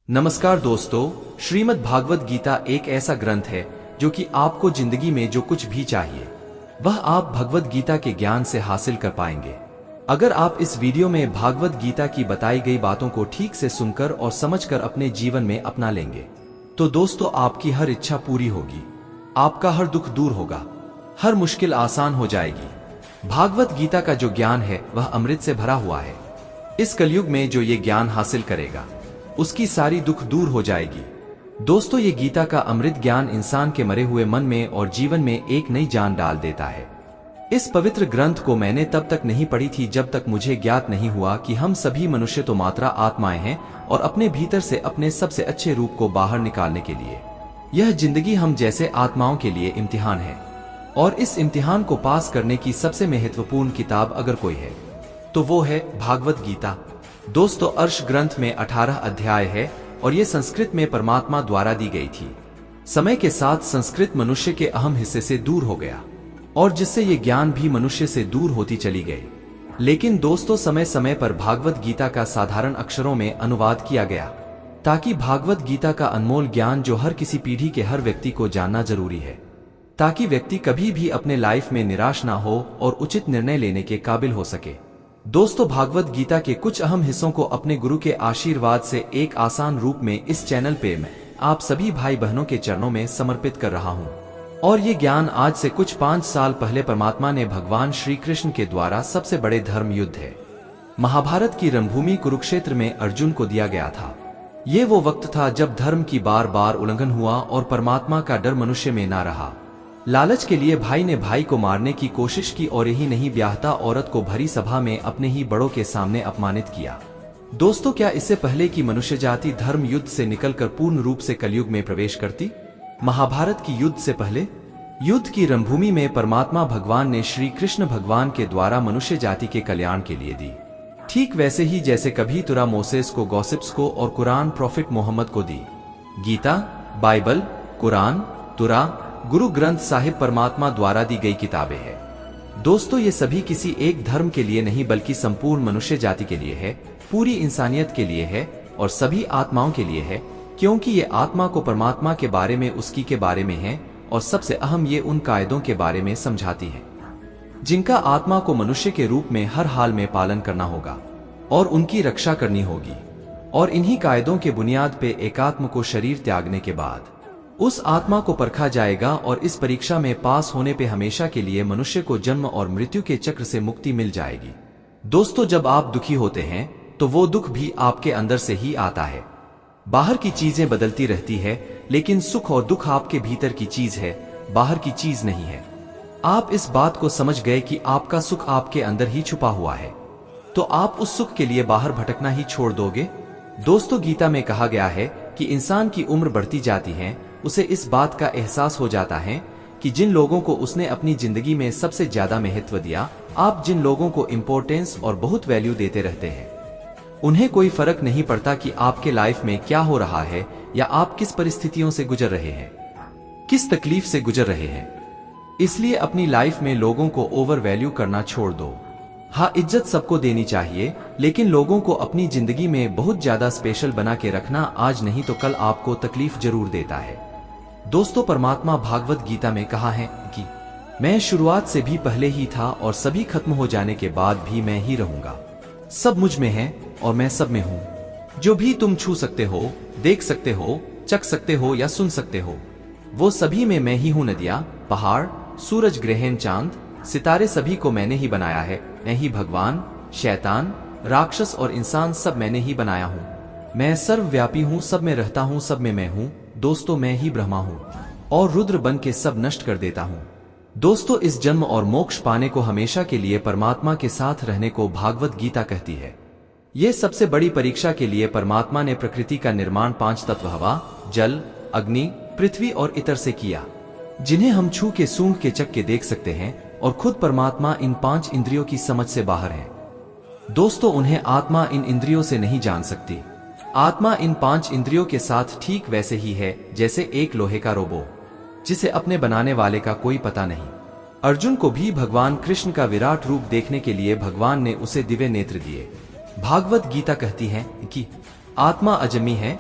नमस्कार दोस्तों, श्रीमद् भागवत गीता एक ऐसा ग्रंथ है जो कि आपको जिंदगी में जो कुछ भी चाहिए वह आप भगवत गीता के ज्ञान से हासिल कर पाएंगे। अगर आप इस वीडियो में भागवत गीता की बताई गई बातों को ठीक से सुनकर और समझकर अपने जीवन में अपना लेंगे तो दोस्तों आपकी हर इच्छा पूरी होगी, आपका हर दुख दूर होगा, हर मुश्किल आसान हो जाएगी। भागवत गीता का जो ज्ञान है वह अमृत से भरा हुआ है। इस कलयुग में जो ये ज्ञान हासिल करेगा उसकी सारी दुख दूर हो जाएगी। दोस्तों, ये गीता का अमृत ज्ञान इंसान के मरे हुए मन में और जीवन में एक नई जान डाल देता है। इस पवित्र ग्रंथ को मैंने तब तक नहीं पढ़ी थी जब तक मुझे ज्ञात नहीं हुआ कि हम सभी मनुष्य तो मात्र आत्माएं हैं और अपने भीतर से अपने सबसे अच्छे रूप को बाहर निकालने के लिए यह जिंदगी हम जैसे आत्माओं के लिए इम्तिहान है। और इस इम्तिहान को पास करने की सबसे महत्वपूर्ण किताब अगर कोई है तो वो है भागवत गीता। दोस्तों, अर्ष ग्रंथ में 18 अध्याय है और ये संस्कृत में परमात्मा द्वारा दी गई थी। समय के साथ संस्कृत मनुष्य के अहम हिस्से से दूर हो गया और जिससे ये ज्ञान भी मनुष्य से दूर होती चली गई। लेकिन दोस्तों, समय समय पर भागवत गीता का साधारण अक्षरों में अनुवाद किया गया ताकि भागवत गीता का अनमोल ज्ञान जो हर किसी पीढ़ी के हर व्यक्ति को जानना जरूरी है, ताकि व्यक्ति कभी भी अपने लाइफ में निराश ना हो और उचित निर्णय लेने के काबिल हो सके। दोस्तों, भागवत गीता के कुछ अहम हिस्सों को अपने गुरु के आशीर्वाद से एक आसान रूप में इस चैनल पे मैं आप सभी भाई बहनों के चरणों में समर्पित कर रहा हूँ। और ये ज्ञान आज से कुछ 5 साल पहले परमात्मा ने भगवान श्री कृष्ण के द्वारा सबसे बड़े धर्म युद्ध है महाभारत की रणभूमि कुरुक्षेत्र में अर्जुन को दिया गया था। ये वो वक्त था जब धर्म की बार बार उल्लंघन हुआ और परमात्मा का डर मनुष्य में ना रहा। लालच के लिए भाई ने भाई को मारने की कोशिश की और यही नहीं, ब्याहता औरत को भरी सभा में अपने ही बड़ों के सामने अपमानित किया। दोस्तों, क्या इससे पहले कि मनुष्य जाति धर्म युद्ध से निकलकर पूर्ण रूप से कलयुग में प्रवेश करती? महाभारत की युद्ध से पहले युद्ध की रणभूमि में परमात्मा भगवान ने श्री कृष्ण भगवान के द्वारा मनुष्य जाति के कल्याण के लिए दी, ठीक वैसे ही जैसे कभी तुरा मोसेस को, गॉसिप्स को और कुरान प्रॉफिट मोहम्मद को दी। गीता, बाइबल, कुरान, तुरा, गुरु ग्रंथ साहिब परमात्मा द्वारा दी गई किताबें हैं। दोस्तों, ये सभी किसी एक धर्म के लिए नहीं बल्कि संपूर्ण मनुष्य जाति के लिए है, पूरी इंसानियत के लिए है और सभी आत्माओं के लिए है, क्योंकि ये आत्मा को परमात्मा के बारे में, उसकी के बारे में है और सबसे अहम ये उन कायदों के बारे में समझाती है जिनका आत्मा को मनुष्य के रूप में हर हाल में पालन करना होगा और उनकी रक्षा करनी होगी। और इन्हीं कायदों के बुनियाद पे एकात्म को शरीर त्यागने के बाद उस आत्मा को परखा जाएगा और इस परीक्षा में पास होने पे हमेशा के लिए मनुष्य को जन्म और मृत्यु के चक्र से मुक्ति मिल जाएगी। दोस्तों, जब आप दुखी होते हैं तो वो दुख भी आपके अंदर से ही आता है। बाहर की चीजें बदलती रहती है लेकिन सुख और दुख आपके भीतर की चीज है, बाहर की चीज नहीं है। आप इस बात को समझ गए कि आपका सुख आपके अंदर ही छुपा हुआ है तो आप उस सुख के लिए बाहर भटकना ही छोड़ दोगे। दोस्तों, गीता में कहा गया है कि इंसान की उम्र बढ़ती जाती है, उसे इस बात का एहसास हो जाता है कि जिन लोगों को उसने अपनी जिंदगी में सबसे ज्यादा महत्व दिया, आप जिन लोगों को इम्पोर्टेंस और बहुत वैल्यू देते रहते हैं, उन्हें कोई फर्क नहीं पड़ता कि आपके लाइफ में क्या हो रहा है या आप किस परिस्थितियों से गुजर रहे हैं, किस तकलीफ से गुजर रहे हैं। इसलिए अपनी लाइफ में लोगों को ओवर वैल्यू करना छोड़ दो। हाँ, इज्जत सबको देनी चाहिए लेकिन लोगों को अपनी जिंदगी में बहुत ज्यादा स्पेशल बना के रखना आज नहीं तो कल आपको तकलीफ जरूर देता है। दोस्तों, परमात्मा भागवत गीता में कहा है कि मैं शुरुआत से भी पहले ही था और सभी खत्म हो जाने के बाद भी मैं ही रहूंगा। सब मुझ में है और मैं सब में हूँ। जो भी तुम छू सकते हो, देख सकते हो, चख सकते हो या सुन सकते हो, वो सभी में मैं ही हूँ। नदियाँ, पहाड़, सूरज, ग्रहण, चांद, सितारे सभी को मैंने ही बनाया है। मैं ही भगवान, शैतान, राक्षस और इंसान सब मैंने ही बनाया हूँ। मैं सर्वव्यापी हूँ, सब में रहता हूँ, सब में मैं हूँ। दोस्तों, मैं ही ब्रह्मा हूँ और रुद्र बन के सब नष्ट कर देता हूँ। दोस्तों, इस जन्म और मोक्ष पाने को, हमेशा के लिए परमात्मा के साथ रहने को भागवत गीता कहती है। ये सबसे बड़ी परीक्षा के लिए परमात्मा ने प्रकृति का निर्माण 5 तत्व हवा, जल, अग्नि, पृथ्वी और इतर से किया, जिन्हें हम छू के, सूंघ के, चख के देख सकते हैं और खुद परमात्मा इन 5 इंद्रियों की समझ से बाहर है। दोस्तों, उन्हें आत्मा इन इंद्रियों से नहीं जान सकती। आत्मा इन 5 इंद्रियों के साथ ठीक वैसे ही है जैसे एक लोहे का रोबो जिसे अपने बनाने वाले का कोई पता नहीं। अर्जुन को भी भगवान कृष्ण का विराट रूप देखने के लिए भगवान ने उसे दिव्य नेत्र दिए। भागवत गीता कहती है कि आत्मा अजन्मी है,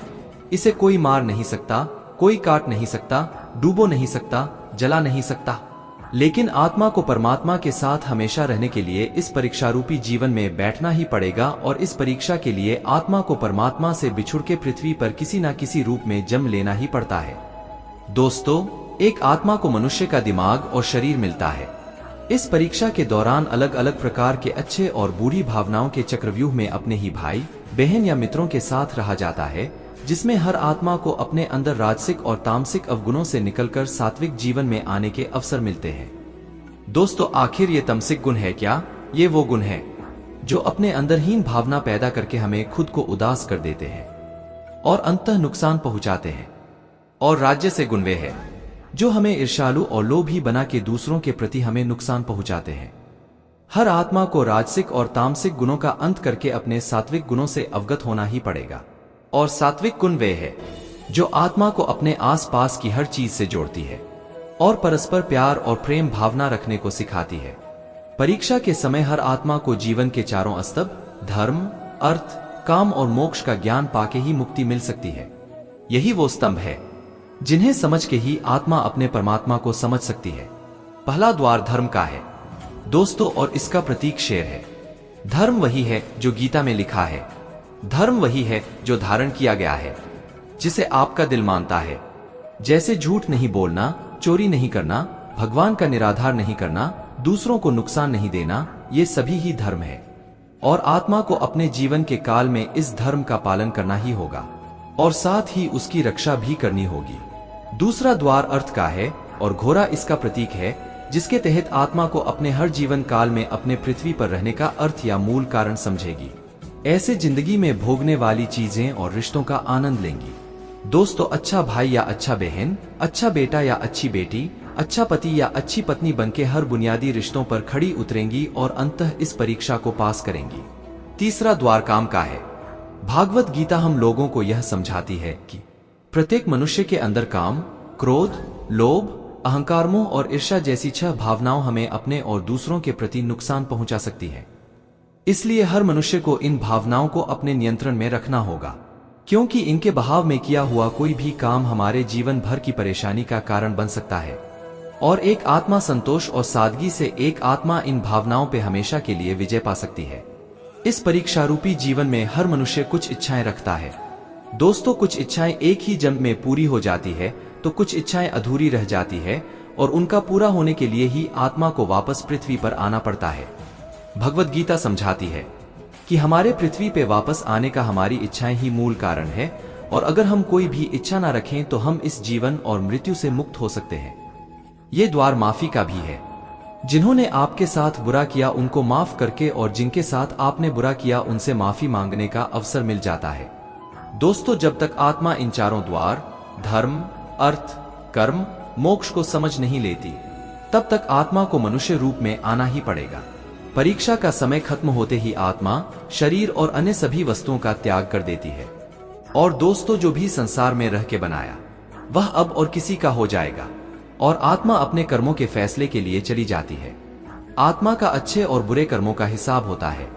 इसे कोई मार नहीं सकता, कोई काट नहीं सकता, डूबो नहीं सकता, जला नहीं सकता। लेकिन आत्मा को परमात्मा के साथ हमेशा रहने के लिए इस परीक्षा रूपी जीवन में बैठना ही पड़ेगा, और इस परीक्षा के लिए आत्मा को परमात्मा से बिछुड़ के पृथ्वी पर किसी न किसी रूप में जन्म लेना ही पड़ता है। दोस्तों, एक आत्मा को मनुष्य का दिमाग और शरीर मिलता है। इस परीक्षा के दौरान अलग अलग प्रकार के अच्छे और बुरी भावनाओं के चक्रव्यूह में अपने ही भाई बहन या मित्रों के साथ रहा जाता है, जिसमें हर आत्मा को अपने अंदर राजसिक और तामसिक अवगुणों से निकलकर सात्विक जीवन में आने के अवसर मिलते हैं। दोस्तों, आखिर ये तमसिक गुण है क्या? ये वो गुण है जो अपने अंदर हीन भावना पैदा करके हमें खुद को उदास कर देते हैं और अंततः नुकसान पहुंचाते हैं। और राज्य से गुण वे है जो हमें ईर्ष्यालु और लोभी बना के दूसरों के प्रति हमें नुकसान पहुंचाते हैं। हर आत्मा को राजसिक और तामसिक गुणों का अंत करके अपने सात्विक गुणों से अवगत होना ही पड़ेगा। और सात्विक गुण वे है जो आत्मा को अपने आसपास की हर चीज से जोड़ती है और परस्पर प्यार और प्रेम भावना रखने को सिखाती है। परीक्षा के समय हर आत्मा को जीवन के चारों स्तंभ धर्म, अर्थ, काम और मोक्ष का ज्ञान पाके ही मुक्ति मिल सकती है। यही वो स्तंभ है जिन्हें समझ के ही आत्मा अपने परमात्मा को समझ सकती है। पहला द्वार धर्म का है दोस्तों, और इसका प्रतीक शेर है। धर्म वही है जो गीता में लिखा है, धर्म वही है जो धारण किया गया है, जिसे आपका दिल मानता है। जैसे झूठ नहीं बोलना, चोरी नहीं करना, भगवान का निराधार नहीं करना, दूसरों को नुकसान नहीं देना, ये सभी ही धर्म है। और आत्मा को अपने जीवन के काल में इस धर्म का पालन करना ही होगा और साथ ही उसकी रक्षा भी करनी होगी। दूसरा द्वार अर्थ का है, और घोड़ा इसका प्रतीक है, जिसके तहत आत्मा को अपने हर जीवन काल में अपने पृथ्वी पर रहने का अर्थ या मूल कारण समझेगी। ऐसे जिंदगी में भोगने वाली चीजें और रिश्तों का आनंद लेंगी। दोस्तों, अच्छा भाई या अच्छा बहन, अच्छा बेटा या अच्छी बेटी, अच्छा पति या अच्छी पत्नी बनके हर बुनियादी रिश्तों पर खड़ी उतरेंगी और अंततः इस परीक्षा को पास करेंगी। तीसरा द्वार काम का है। भागवत गीता हम लोगों को यह समझाती है कि प्रत्येक मनुष्य के अंदर काम, क्रोध, लोभ, अहंकार, मोह और ईर्ष्या जैसी 6 भावनाओं हमें अपने और दूसरों के प्रति नुकसान पहुंचा सकती है। इसलिए हर मनुष्य को इन भावनाओं को अपने नियंत्रण में रखना होगा, क्योंकि इनके बहाव में किया हुआ कोई भी काम हमारे जीवन भर की परेशानी का कारण बन सकता है। और एक आत्मा संतोष और सादगी से एक आत्मा इन भावनाओं पे हमेशा के लिए विजय पा सकती है। इस परीक्षा रूपी जीवन में हर मनुष्य कुछ इच्छाएं रखता है। दोस्तों, कुछ इच्छाएं एक ही जन्म में पूरी हो जाती है तो कुछ इच्छाएं अधूरी रह जाती है, और उनका पूरा होने के लिए ही आत्मा को वापस पृथ्वी पर आना पड़ता है। भगवत गीता समझाती है कि हमारे पृथ्वी पे वापस आने का हमारी इच्छाएं ही मूल कारण है, और अगर हम कोई भी इच्छा ना रखें तो हम इस जीवन और मृत्यु से मुक्त हो सकते हैं। ये द्वार माफी का भी है। जिन्होंने आपके साथ बुरा किया उनको माफ करके और जिनके साथ आपने बुरा किया उनसे माफी मांगने का अवसर मिल जाता है। दोस्तों, जब तक आत्मा इन चारों द्वार धर्म, अर्थ, कर्म, मोक्ष को समझ नहीं लेती, तब तक आत्मा को मनुष्य रूप में आना ही पड़ेगा। परीक्षा का समय खत्म होते ही आत्मा शरीर और अन्य सभी वस्तुओं का त्याग कर देती है। और दोस्तों, जो भी संसार में रह के बनाया वह अब और किसी का हो जाएगा, और आत्मा अपने कर्मों के फैसले के लिए चली जाती है। आत्मा का अच्छे और बुरे कर्मों का हिसाब होता है।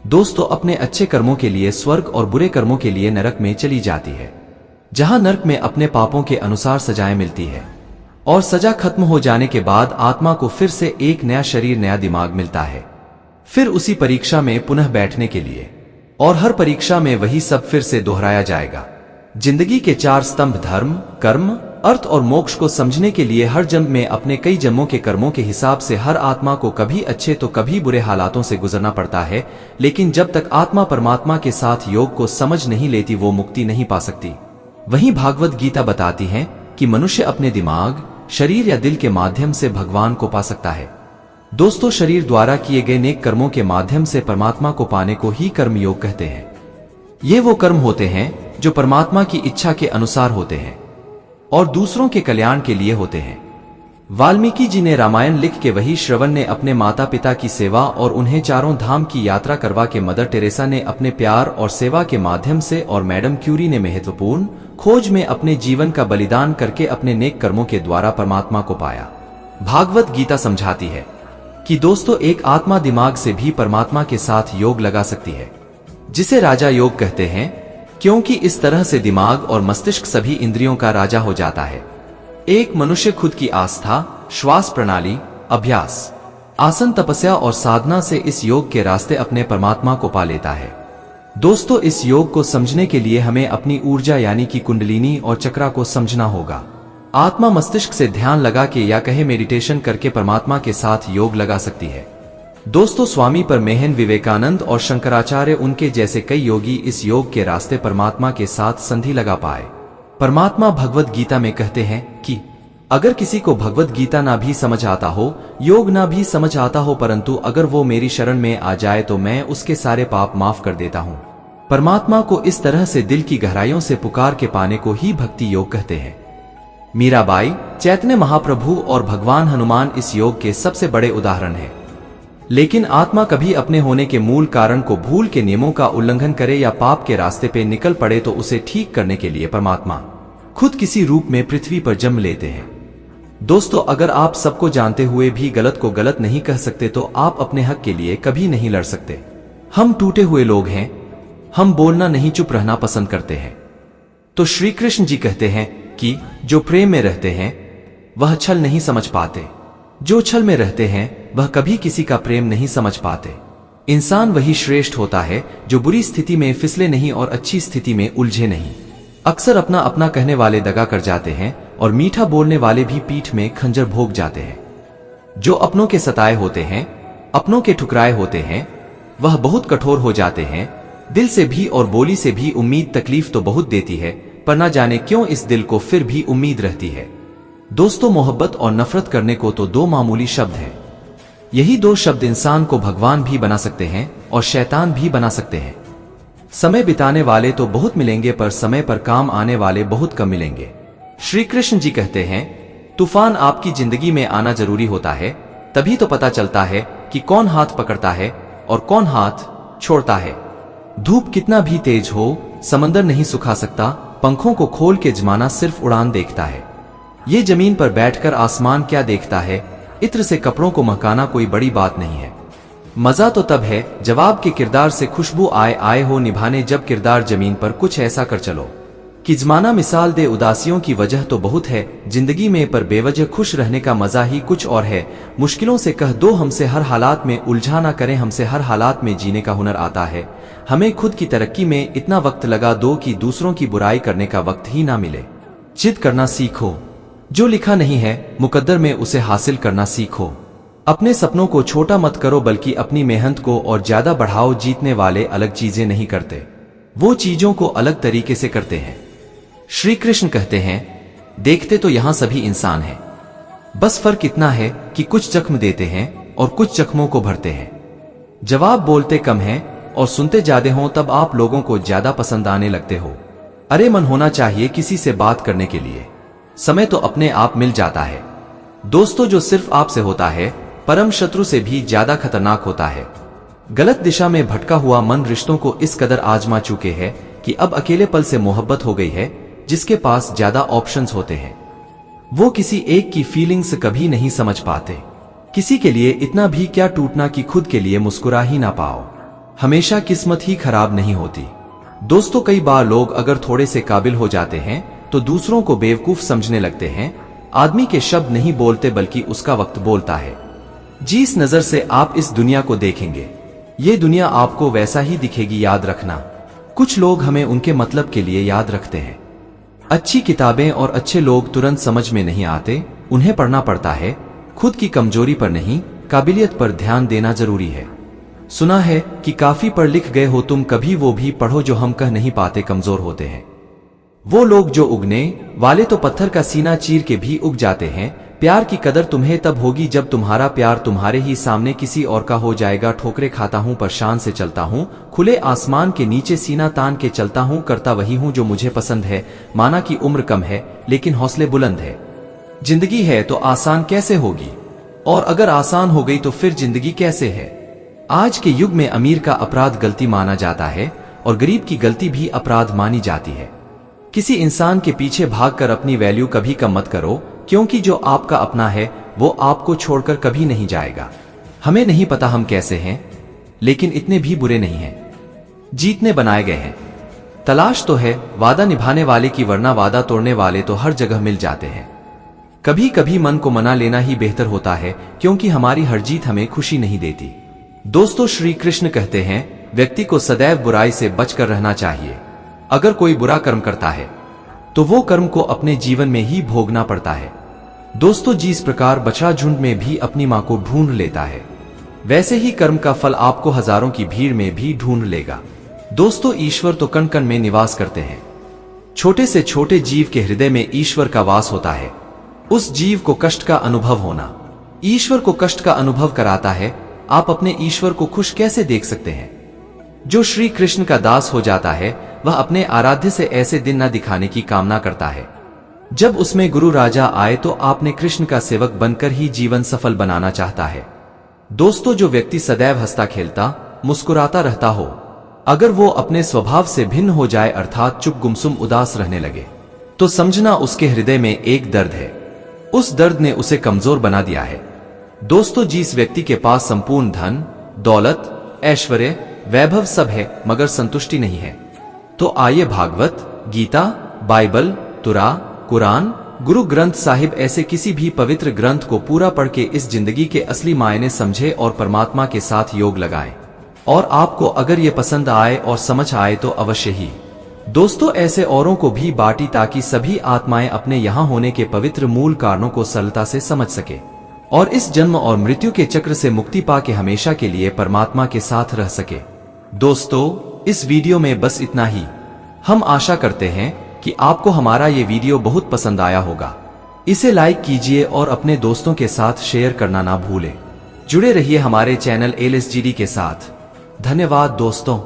दोस्तों, अपने अच्छे कर्मों के लिए स्वर्ग और बुरे कर्मों के लिए नरक में चली जाती है, जहां नरक में अपने पापों के अनुसार सजाएं मिलती है। और सजा खत्म हो जाने के बाद आत्मा को फिर से एक नया शरीर, नया दिमाग मिलता है, फिर उसी परीक्षा में पुनः बैठने के लिए। और हर परीक्षा में वही सब फिर से दोहराया जाएगा। जिंदगी के 4 स्तंभ धर्म, कर्म, अर्थ और मोक्ष को समझने के लिए हर जन्म में अपने कई जन्मों के कर्मों के हिसाब से हर आत्मा को कभी अच्छे तो कभी बुरे हालातों से गुजरना पड़ता है। लेकिन जब तक आत्मा परमात्मा के साथ योग को समझ नहीं लेती वो मुक्ति नहीं पा सकती। वहीं भागवत गीता बताती है कि मनुष्य अपने दिमाग, शरीर या दिल के माध्यम से भगवान को पा सकता है। दोस्तों, शरीर द्वारा किए गए नेक कर्मों के माध्यम से परमात्मा को पाने को ही कर्म योग कहते हैं। ये वो कर्म होते हैं जो परमात्मा की इच्छा के अनुसार होते हैं और दूसरों के कल्याण के लिए होते हैं। वाल्मीकि जी ने रामायण लिख के वही श्रवण ने अपने माता पिता की सेवा और उन्हें चारों धाम की यात्रा करवा के मदर टेरेसा ने अपने प्यार और सेवा के माध्यम से और मैडम क्यूरी ने महत्वपूर्ण खोज में अपने जीवन का बलिदान करके अपने नेक कर्मों के द्वारा परमात्मा को पाया। भागवत गीता समझाती है कि दोस्तों, एक आत्मा दिमाग से भी परमात्मा के साथ योग लगा सकती है, जिसे राजा योग कहते हैं। क्योंकि इस तरह से दिमाग और मस्तिष्क सभी इंद्रियों का राजा हो जाता है। एक मनुष्य खुद की आस्था, श्वास प्रणाली, अभ्यास, आसन, तपस्या और साधना से इस योग के रास्ते अपने परमात्मा को पा लेता है। दोस्तों, इस योग को समझने के लिए हमें अपनी ऊर्जा यानी कि कुंडलिनी और चक्रा को समझना होगा। आत्मा मस्तिष्क से ध्यान लगा के या कहे मेडिटेशन करके परमात्मा के साथ योग लगा सकती है। दोस्तों, स्वामी परमेहन विवेकानंद और शंकराचार्य उनके जैसे कई योगी इस योग के रास्ते परमात्मा के साथ संधि लगा पाए। परमात्मा भगवत गीता में कहते हैं कि अगर किसी को भगवत गीता ना भी समझ आता हो, योग ना भी समझ आता हो, परंतु अगर वो मेरी शरण में आ जाए तो मैं उसके सारे पाप माफ कर देता हूँ। परमात्मा को इस तरह से दिल की गहराइयों से पुकार के पाने को ही भक्ति योग कहते हैं। मीराबाई, चैतन्य महाप्रभु और भगवान हनुमान इस योग के सबसे बड़े उदाहरण हैं। लेकिन आत्मा कभी अपने होने के मूल कारण को भूल के नियमों का उल्लंघन करे या पाप के रास्ते पे निकल पड़े तो उसे ठीक करने के लिए परमात्मा खुद किसी रूप में पृथ्वी पर जन्म लेते हैं। दोस्तों, अगर आप सबको जानते हुए भी गलत को गलत नहीं कह सकते तो आप अपने हक के लिए कभी नहीं लड़ सकते। हम टूटे हुए लोग हैं, हम बोलना नहीं चुप रहना पसंद करते हैं। तो श्री कृष्ण जी कहते हैं कि जो प्रेम में रहते हैं वह छल नहीं समझ पाते, जो छल में रहते हैं वह कभी किसी का प्रेम नहीं समझ पाते। इंसान वही श्रेष्ठ होता है जो बुरी स्थिति में फिसले नहीं और अच्छी स्थिति में उलझे नहीं। अक्सर अपना अपना कहने वाले दगा कर जाते हैं और मीठा बोलने वाले भी पीठ में खंजर भोग जाते हैं। जो अपनों के सताए होते हैं, अपनों के ठुकराए होते हैं, वह बहुत कठोर हो जाते हैं। दिल से भी और बोली से भी उम्मीद तकलीफ तो बहुत देती है, पर ना जाने क्यों इस दिल को फिर भी उम्मीद रहती है। दोस्तों, मोहब्बत और नफरत करने को तो दो मामूली शब्द हैं। यही दो शब्द इंसान को भगवान भी बना सकते हैं और शैतान भी बना सकते हैं। समय बिताने वाले तो बहुत मिलेंगे पर समय पर काम आने वाले बहुत कम मिलेंगे। श्री कृष्ण जी कहते हैं, तूफान आपकी जिंदगी में आना जरूरी होता है, तभी तो पता चलता है कि कौन हाथ पकड़ता है और कौन हाथ छोड़ता है। धूप कितना भी तेज हो, समंदर नहीं सुखा सकता। पंखों को खोल के जमाना सिर्फ उड़ान देखता है। ये जमीन पर बैठकर आसमान क्या देखता है। इत्र से कपड़ों को महकाना कोई बड़ी बात नहीं है। मजा तो तब है जब आपके किरदार से खुशबू आए हो निभाने, जब किरदार जमीन पर कुछ ऐसा कर चलो कि जमाना मिसाल दे। उदासियों की वजह तो बहुत है जिंदगी में, पर बेवजह खुश रहने का मजा ही कुछ और है। मुश्किलों से कह दो हमसे हर हालात में उलझा ना करें, हमसे हर हालात में जीने का हुनर आता है। हमें खुद की तरक्की में इतना वक्त लगा दो कि दूसरों की बुराई करने का वक्त ही ना मिले। जिद करना सीखो, जो लिखा नहीं है मुकद्दर में उसे हासिल करना सीखो। अपने सपनों को छोटा मत करो बल्कि अपनी मेहनत को और ज्यादा बढ़ाओ। जीतने वाले अलग चीजें नहीं करते, वो चीजों को अलग तरीके से करते हैं। श्री कृष्ण कहते हैं, देखते तो यहां सभी इंसान हैं, बस फर्क इतना है कि कुछ जख्म देते हैं और कुछ जख्मों को भरते हैं। जवाब बोलते कम हैं और सुनते ज्यादा हो, तब आप लोगों को ज्यादा पसंद आने लगते हो। अरे मन होना चाहिए किसी से बात करने के लिए, समय तो अपने आप मिल जाता है। दोस्तों, जो सिर्फ आपसे होता है परम शत्रु से भी ज्यादा खतरनाक होता है। गलत दिशा में भटका हुआ मन रिश्तों को इस कदर आजमा चुके हैं कि अब अकेले पल से मोहब्बत हो गई है। जिसके पास ज्यादा ऑप्शंस होते हैं वो किसी एक की फीलिंग्स कभी नहीं समझ पाते। किसी के लिए इतना भी क्या टूटना कि खुद के लिए मुस्कुरा ही ना पाओ। हमेशा किस्मत ही खराब नहीं होती। दोस्तों, कई बार लोग अगर थोड़े से काबिल हो जाते हैं तो दूसरों को बेवकूफ समझने लगते हैं। आदमी के शब्द नहीं बोलते बल्कि उसका वक्त बोलता है। जिस नजर से आप इस दुनिया को देखेंगे ये दुनिया आपको वैसा ही दिखेगी। याद रखना, कुछ लोग हमें उनके मतलब के लिए याद रखते हैं। अच्छी किताबें और अच्छे लोग तुरंत समझ में नहीं आते, उन्हें पढ़ना पड़ता है। खुद की कमजोरी पर नहीं, काबिलियत पर ध्यान देना जरूरी है। सुना है कि काफी पढ़ लिख गए हो तुम, कभी वो भी पढ़ो जो हम कह नहीं पाते कमजोर होते हैं। वो लोग जो उगने वाले तो पत्थर का सीना चीर के भी उग जाते हैं। प्यार की कदर तुम्हें तब होगी जब तुम्हारा प्यार तुम्हारे ही सामने किसी और का हो जाएगा। ठोकरे खाता हूँ पर शान से चलता हूँ, खुले आसमान के नीचे सीना तान के चलता हूँ। करता वही हूँ जो मुझे पसंद है। माना कि उम्र कम है लेकिन हौसले बुलंद है। जिंदगी है तो आसान कैसे होगी, और अगर आसान हो गई तो फिर जिंदगी कैसे है। आज के युग में अमीर का अपराध गलती माना जाता है और गरीब की गलती भी अपराध मानी जाती है। किसी इंसान के पीछे भागकर अपनी वैल्यू कभी कम मत करो, क्योंकि जो आपका अपना है वो आपको छोड़कर कभी नहीं जाएगा। हमें नहीं पता हम कैसे हैं, लेकिन इतने भी बुरे नहीं हैं। जीतने बनाए गए हैं, तलाश तो है वादा निभाने वाले की, वरना वादा तोड़ने वाले तो हर जगह मिल जाते हैं। कभी कभी मन को मना लेना ही बेहतर होता है, क्योंकि हमारी हर जीत हमें खुशी नहीं देती। दोस्तों, श्री कृष्ण कहते हैं व्यक्ति को सदैव बुराई से बचकर रहना चाहिए। अगर कोई बुरा कर्म करता है तो वो कर्म को अपने जीवन में ही भोगना पड़ता है। दोस्तों, जिस प्रकार बछड़ा झुंड में भी अपनी मां को ढूंढ लेता है, वैसे ही कर्म का फल आपको हजारों की भीड़ में भी ढूंढ लेगा। दोस्तों, ईश्वर तो कण कण में निवास करते हैं। छोटे से छोटे जीव के हृदय में ईश्वर का वास होता है। उस जीव को कष्ट का अनुभव होना ईश्वर को कष्ट का अनुभव कराता है। आप अपने ईश्वर को खुश कैसे देख सकते हैं? जो श्री कृष्ण का दास हो जाता है वह अपने आराध्य से ऐसे दिन न दिखाने की कामना करता है। जब उसमें गुरु राजा आए तो आपने कृष्ण का सेवक बनकर ही जीवन सफल बनाना चाहता है। दोस्तों, जो व्यक्ति सदैव हंसता खेलता मुस्कुराता रहता हो, अगर वो अपने स्वभाव से भिन्न हो जाए, अर्थात चुप गुमसुम उदास रहने लगे, तो समझना उसके हृदय में एक दर्द है। उस दर्द ने उसे कमजोर बना दिया है। दोस्तों, जिस व्यक्ति के पास संपूर्ण धन, दौलत, ऐश्वर्य, वैभव सब है, मगर संतुष्टि नहीं है, तो आइए भागवत, गीता, बाइबल, तुरा, कुरान, गुरु ग्रंथ साहिब ऐसे किसी भी पवित्र ग्रंथ को पूरा पढ़ के इस जिंदगी के असली मायने समझे और परमात्मा के साथ योग लगाएं। और आपको अगर ये पसंद आए और समझ आए तो अवश्य ही दोस्तों ऐसे औरों को भी बांटी, ताकि सभी आत्माएं अपने यहाँ होने के पवित्र मूल कारणों को सरलता से समझ सके और इस जन्म और मृत्यु के चक्र से मुक्ति पा के हमेशा के लिए परमात्मा के साथ रह सके। दोस्तों, इस वीडियो में बस इतना ही। हम आशा करते हैं कि आपको हमारा ये वीडियो बहुत पसंद आया होगा। इसे लाइक कीजिए और अपने दोस्तों के साथ शेयर करना ना भूलें। जुड़े रहिए हमारे चैनल LSGD के साथ। धन्यवाद दोस्तों।